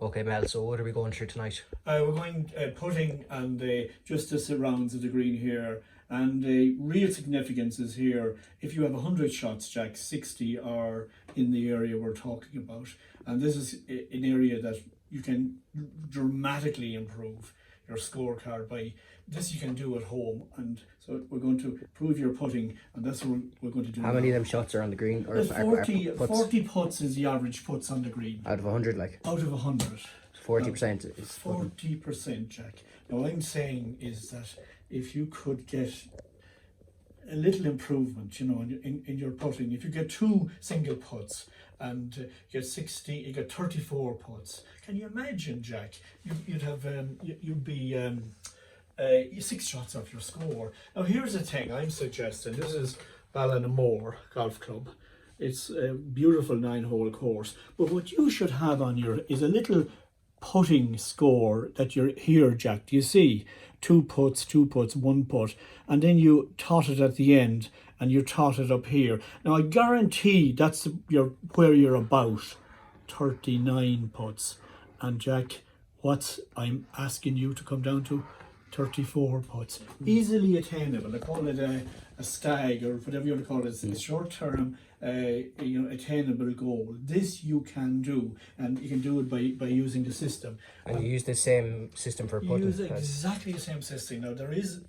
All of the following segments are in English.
Okay, Mel, so what are we going through tonight? We're going putting and just the surrounds of the green here. And the real significance is here, if you have 100 shots, Jack, 60 are in the area we're talking about. And this is an area that you can dramatically improve your scorecard by. This you can do at home, and so we're going to prove your putting, and that's what we're going to do. How many of them shots are on the green? Or 40 putts is the average putts on the green. Out of 100, like? Out of 100. 40% is 40%, Jack. Now what I'm saying is that if you could get a little improvement, you know, in your putting, if you get 2 single putts and you get 60, you get 34 putts. Can you imagine, Jack? You'd have you'd be 6 shots off your score. Now here's the thing I'm suggesting. This is Ballinamore Golf Club. It's a beautiful 9-hole course. But what you should have on your is a little putting score that you're here, Jack. Do you see? 2 putts, 1 putt, and then you tot it at the end, and you tot it up here. Now I guarantee that's where you're about 39 putts. And Jack, what I'm asking you to come down to 34 putts, easily attainable. I call it a stag, or whatever you want to call it. It's a short-term, attainable goal. This you can do, and you can do it by using the system. And you use the same system for putting? Use exactly the same system. Now there is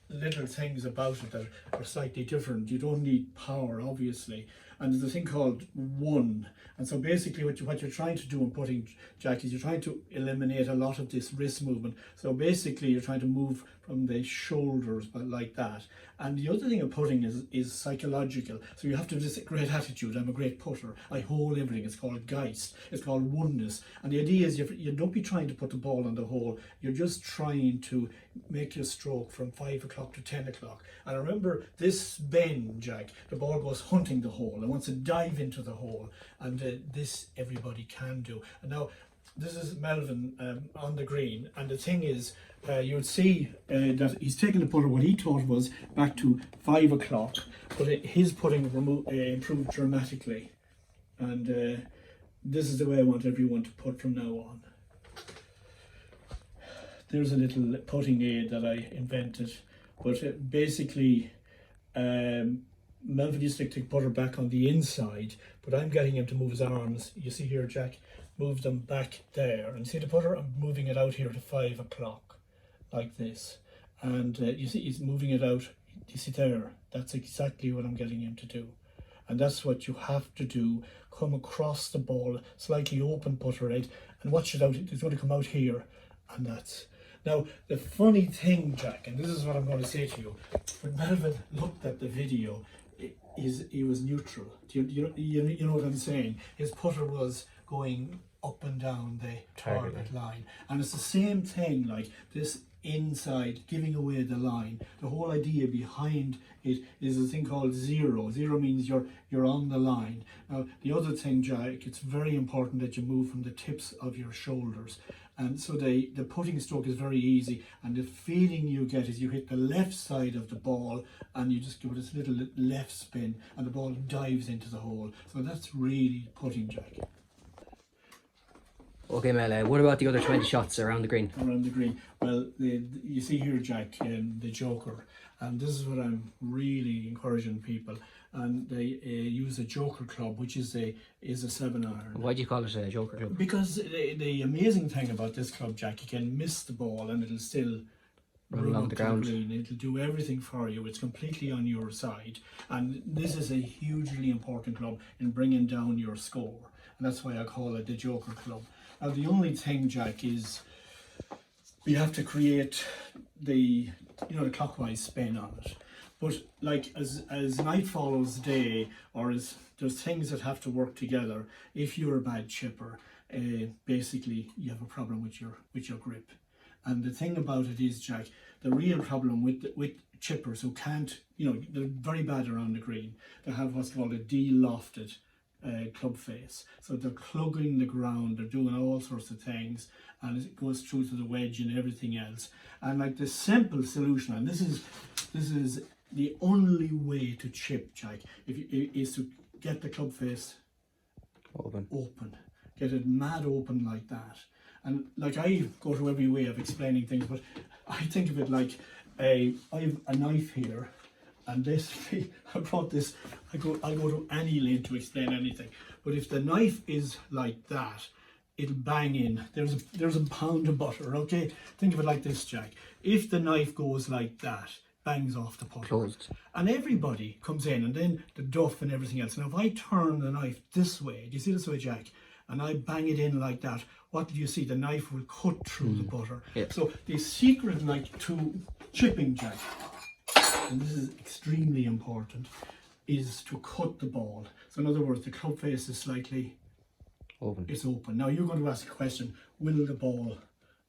little things about it that are slightly different. You don't need power, obviously, and there's a thing called one. And so basically what you're trying to do in putting, Jack, is you're trying to eliminate a lot of this wrist movement. So basically you're trying to move from the shoulders, but like that. And the other thing of putting is psychological. So you have to have this great attitude. I'm a great putter. I hold everything. It's called Geist. It's called oneness. And the idea is you don't be trying to put the ball on the hole. You're just trying to make your stroke from 5 o'clock to 10 o'clock. And remember this bend, Jack, the ball goes hunting the hole. It wants to dive into the hole. And this everybody can do. And now this is Melvin on the green, and the thing is, you'll see that he's taken the putter, what he thought was back to 5 o'clock, but his putting improved dramatically. And this is the way I want everyone to putt from now on. There's a little putting aid that I invented, but basically Melvin used to take putter back on the inside, but I'm getting him to move his arms. You see here, Jack, move them back there. And see the putter? I'm moving it out here to 5 o'clock, like this. And you see he's moving it out. You see there? That's exactly what I'm getting him to do. And that's what you have to do. Come across the ball, slightly open putter right, and watch it out. It's going to come out here, and that's. Now, the funny thing, Jack, and this is what I'm going to say to you, when Melvin looked at the video, he was neutral. Do you know what I'm saying? His putter was going up and down the target line. And it's the same thing, like this inside, giving away the line. The whole idea behind it is a thing called zero. Zero means you're on the line. Now, the other thing, Jack, it's very important that you move from the tips of your shoulders. And so the putting stroke is very easy, and the feeling you get is you hit the left side of the ball and you just give it this little left spin and the ball dives into the hole. So that's really putting, Jack. Okay, Mel, what about the other 20 shots around the green? Around the green. Well, you see here, Jack, the Joker. And this is what I'm really encouraging people. And they use a Joker club, which is a 7-iron. Why do you call it a Joker club? Because the amazing thing about this club, Jack, you can miss the ball and it'll still run along the ground. It'll do everything for you. It's completely on your side. And this is a hugely important club in bringing down your score. And that's why I call it the Joker club. Now, the only thing, Jack, is we have to create the clockwise spin on it. But like as night follows day, or as there's things that have to work together. If you're a bad chipper, basically you have a problem with your grip. And the thing about it is, Jack, the real problem with chippers who can't, they're very bad around the green. They have what's called a de-lofted club face. So they're clugging the ground, they're doing all sorts of things, and it goes through to the wedge and everything else. And like the simple solution, and this is the only way to chip, Jack, is to get the club face open. get it mad open like that. And like I go to every way of explaining things, but I think of it like I have a knife here, and this I brought this. I go to any length to explain anything. But if the knife is like that, it'll bang in. There's a pound of butter. Okay, think of it like this, Jack. If the knife goes like that, bangs off the putter. Closed. And everybody comes in, and then the duff and everything else. Now, if I turn the knife this way, do you see this way, Jack? And I bang it in like that, what do you see? The knife will cut through the butter. Yeah. So the secret, like, to chipping, Jack, and this is extremely important, is to cut the ball. So in other words, the club face is slightly Open. it's open. Now you're going to ask a question, will the ball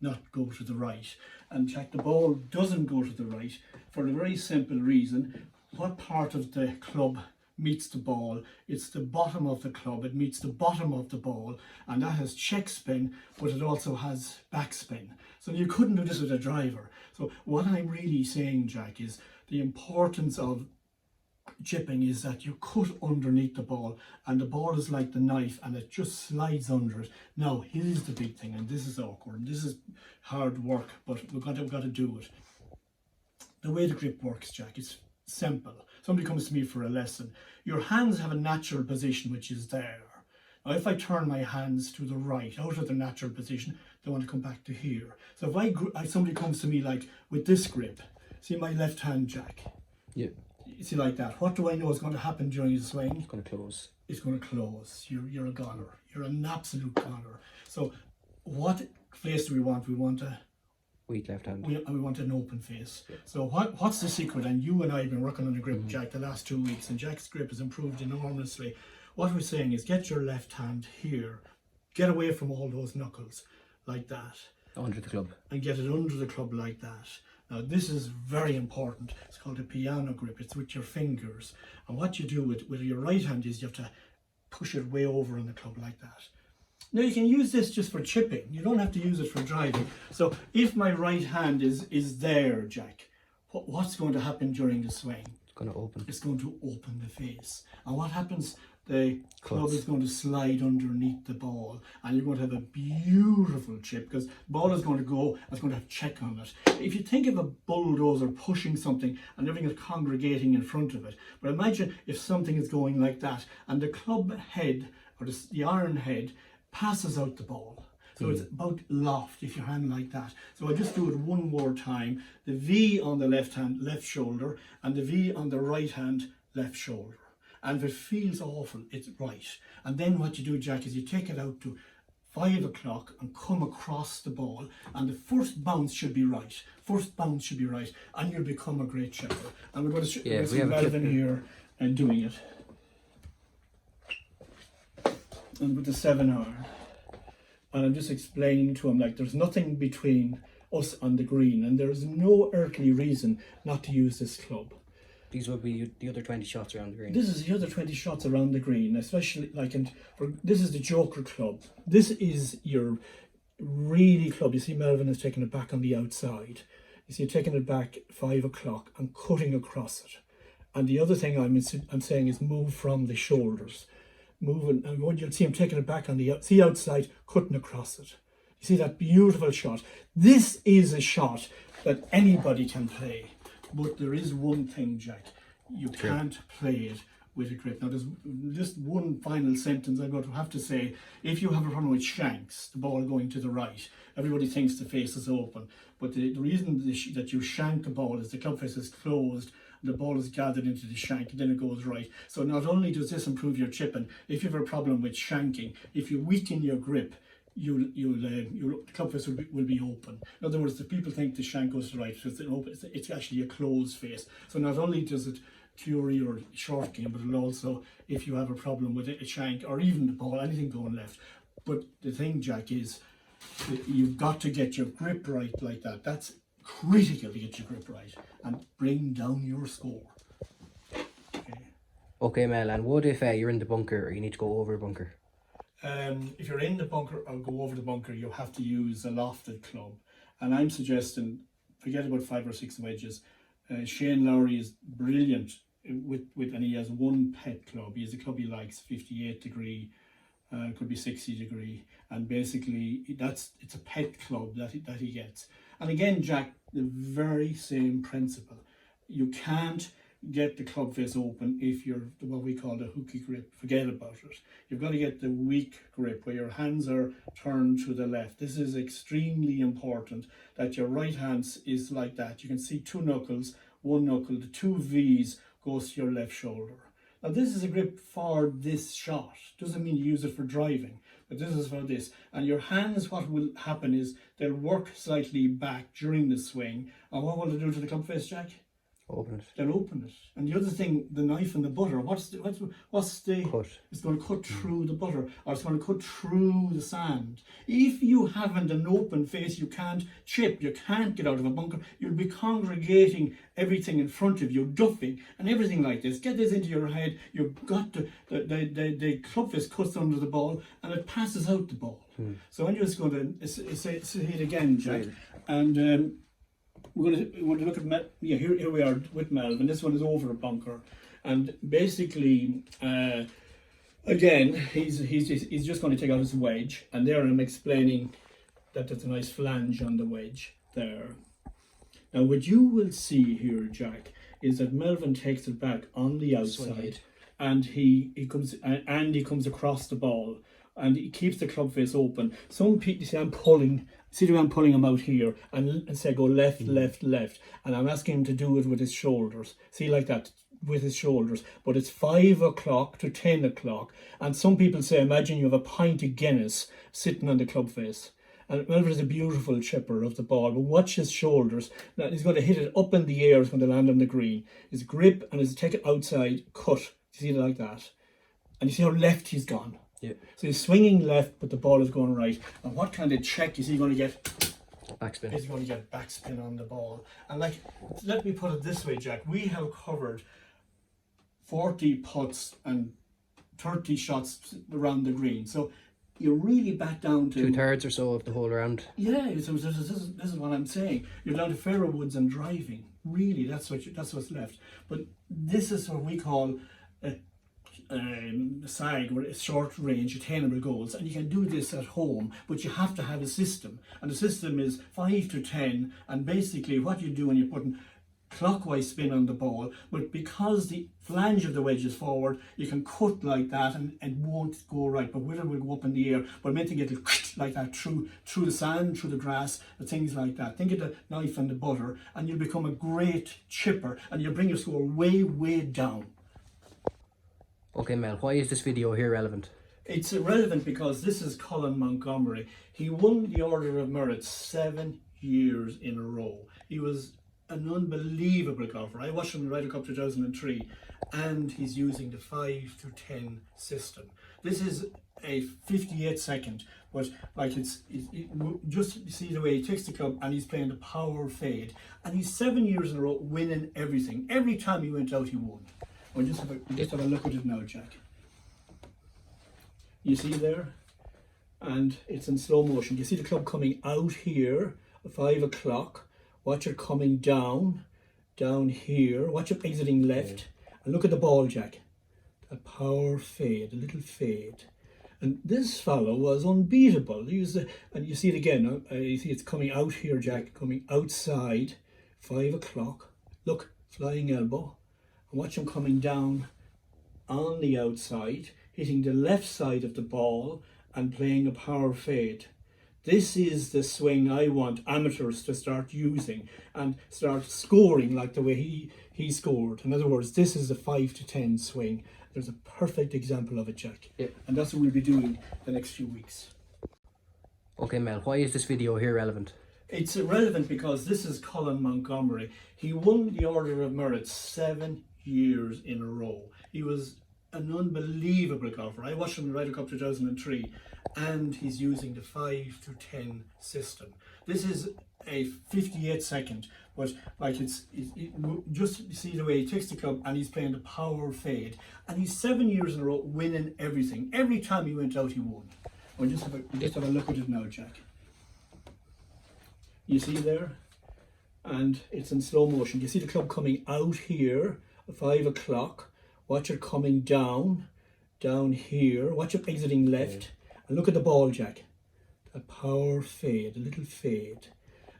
not go to the right? And Jack, the ball doesn't go to the right for a very simple reason. What part of the club meets the ball? It's the bottom of the club. It meets the bottom of the ball, and that has check spin, but it also has backspin. So you couldn't do this with a driver. So what I'm really saying, Jack, is the importance of chipping is that you cut underneath the ball, and the ball is like the knife and it just slides under it. Now here's the big thing, and this is awkward and this is hard work, but we've got to do it. The way the grip works, Jack, is simple. Somebody comes to me for a lesson. Your hands have a natural position which is there. Now if I turn my hands to the right, out of their natural position, they want to come back to here. So if somebody comes to me like with this grip, see my left hand, Jack? Yeah. You see, like that. What do I know is going to happen during the swing? It's going to close. It's going to close. You're a goner. You're an absolute goner. So what face do we want? We want a Weak left hand. we want an open face. So what's the secret? And you and I have been working on the grip, Jack, the last 2 weeks, and Jack's grip has improved enormously. What we're saying is get your left hand here, get away from all those knuckles like that, Under the club. and get it under the club like that. Now this is very important. It's called a piano grip. It's with your fingers. And what you do with your right hand is you have to push it way over on the club like that. Now you can use this just for chipping. You don't have to use it for driving. So if my right hand is there, Jack, what's going to happen during the swing? It's going to open. It's going to open the face. And what happens? The club Cuts. is going to slide underneath the ball, and you're going to have a beautiful chip because the ball is going to go, it's going to have check on it. If you think of a bulldozer pushing something and everything is congregating in front of it, but imagine if something is going like that and the club head or the iron head passes out the ball. So it's about loft if you hand like that. So I just do it one more time. The V on the left hand, left shoulder, and the V on the right hand, left shoulder. And if it feels awful, it's right. And then what you do, Jack, is you take it out to 5 o'clock and come across the ball, and the first bounce should be right. First bounce should be right, and you'll become a great chipper. And we're going to see Melvin here and doing it. And with the 7R. And I'm just explaining to him, like, there's nothing between us and the green, and there's no earthly reason not to use this club. These will be the other 20 shots around the green. This is the other 20 shots around the green, especially like, this is the Joker club. This is your really club. You see Melvin is taking it back on the outside. You see taking it back 5 o'clock and cutting across it. And the other thing I'm saying is move from the shoulders. Moving, and when you'll see him taking it back on the outside, cutting across it. You see that beautiful shot. This is a shot that anybody can play. But there is one thing, Jack, you can't play it with a grip. Now there's just one final sentence I'm going to have to say. If you have a problem with shanks, the ball going to the right, everybody thinks the face is open. But the reason that you shank the ball is the club face is closed, the ball is gathered into the shank, and then it goes right. So not only does this improve your chipping, if you have a problem with shanking, if you weaken your grip, your club face will be open. In other words, the people think the shank goes to the right, so it's actually a closed face. So not only does it cure your short game, but it'll also, if you have a problem with a shank or even the ball, anything going left. But the thing, Jack, is that you've got to get your grip right like that. That's critical to get your grip right and bring down your score. Okay, Mel, and what if you're in the bunker or you need to go over a bunker? If you're in the bunker or go over the bunker, you have to use a lofted club. And I'm suggesting, forget about 5 or 6 wedges. Shane Lowry is brilliant and he has one pet club. He has a club he likes, 58 degree, It could be 60 degree, and basically it's a pet club that he gets. And again, Jack, the very same principle. You can't get the club face open if you're what we call the hooky grip. Forget about it. You've got to get the weak grip where your hands are turned to the left. This is extremely important, that your right hand is like that. You can see two knuckles, one knuckle, the two V's goes to your left shoulder. Now this is a grip for this shot. Doesn't mean you use it for driving, but this is for this. And your hands, what will happen is they'll work slightly back during the swing. And what will they do to the club face, Jack? Open it. They'll open it. And the other thing, the knife and the butter, what's the Cut. it's going to cut through the butter, or it's going to cut through the sand. If you haven't an open face, you can't chip, you can't get out of a bunker. You'll be congregating everything in front of you, duffing and everything like this. Get this into your head. You've got the club face cuts under the ball and it passes out the ball. So I'm just going to say it again, Jack. And we're going to look at here we are with Melvin. This one is over a bunker, and basically again he's just going to take out his wedge, and there I'm explaining that there's a nice flange on the wedge there. Now what you will see here, Jack, is that Melvin takes it back on the outside, and he comes across the ball, and he keeps the club face open. Some people say I'm pulling. See the way I'm pulling him out here, and say go left, left, left. And I'm asking him to do it with his shoulders. See, like that, with his shoulders. But it's 5 o'clock to 10 o'clock. And some people say, imagine you have a pint of Guinness sitting on the club face. And Melvin is a beautiful chipper of the ball, but watch his shoulders. Now he's going to hit it up in the air, it's going to land on the green. His grip and his take it outside, cut. You see it like that? And you see how left he's gone. Yeah. So he's swinging left, but the ball is going right. And what kind of check is he going to get? Backspin. He's going to get backspin on the ball. And like, let me put it this way, Jack. We have covered 40 putts and 30 shots around the green. So you're really back down to 2/3 or so of the whole round. Yeah, so this is what I'm saying. You're down to fairway woods and driving. Really, that's what's left. But this is what we call a SAG, where it's short range attainable goals, and you can do this at home, but you have to have a system, and the system is 5 to 10, and basically what you do when you're putting clockwise spin on the ball, but because the flange of the wedge is forward, you can cut like that and it won't go right, but with it will go up in the air. But I meant to get it like that through the sand, through the grass, and things like that. Think of the knife and the butter, and you'll become a great chipper, and you'll bring your score way, way down. Okay, Mel, why is this video here relevant? It's relevant because this is Colin Montgomerie. He won the Order of Merit 7 years in a row. He was an unbelievable golfer. I watched him Ryder Cup 2003, and he's using the 5 to 10 system. This is a 58 second, but like just see the way he takes the club and he's playing the power fade, and he's 7 years in a row winning everything. Every time he went out, he won. Well, just have a look at it now, Jack. You see there? And it's in slow motion. You see the club coming out here at 5 o'clock. Watch it coming down here. Watch it exiting left. And look at the ball, Jack. That power fade, a little fade. And this fellow was unbeatable. And you see it again. You see it's coming out here, Jack, coming outside, 5 o'clock. Look, flying elbow. And watch him coming down on the outside, hitting the left side of the ball and playing a power fade. This is the swing I want amateurs to start using and start scoring like the way he scored. In other words, this is a 5 to 10 swing. There's a perfect example of it, Jack. Yep. And that's what we'll be doing the next few weeks. Okay, Mel, why is this video here relevant? It's relevant because this is Colin Montgomerie. He won the Order of Merit 7 years in a row. He was an unbelievable golfer. I watched him Ryder Cup 2003, and he's using the 5 to 10 system. This is a 58 second, but like just see the way he takes the club and he's playing the power fade, and he's 7 years in a row winning everything. Every time he went out, he won. Well, just have a look at it now, Jack. You see there? And it's in slow motion. You see the club coming out here at 5 o'clock. Watch it coming down down here. Watch him exiting left. And look at the ball, Jack. A power fade, a little fade.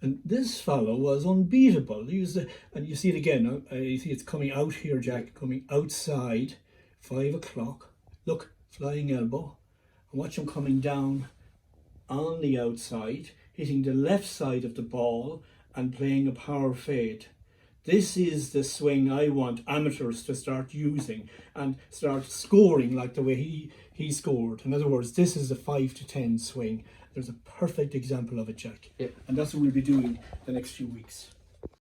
And this fellow was unbeatable. He was and you see it again. You see it's coming out here, Jack, coming outside. 5 o'clock. Look, flying elbow. And watch him coming down on the outside, hitting the left side of the ball and playing a power fade. This is the swing I want amateurs to start using and start scoring like the way he scored. In other words, this is a 5 to 10 swing. There's a perfect example of it, Jack. Yep. And that's what we'll be doing the next few weeks.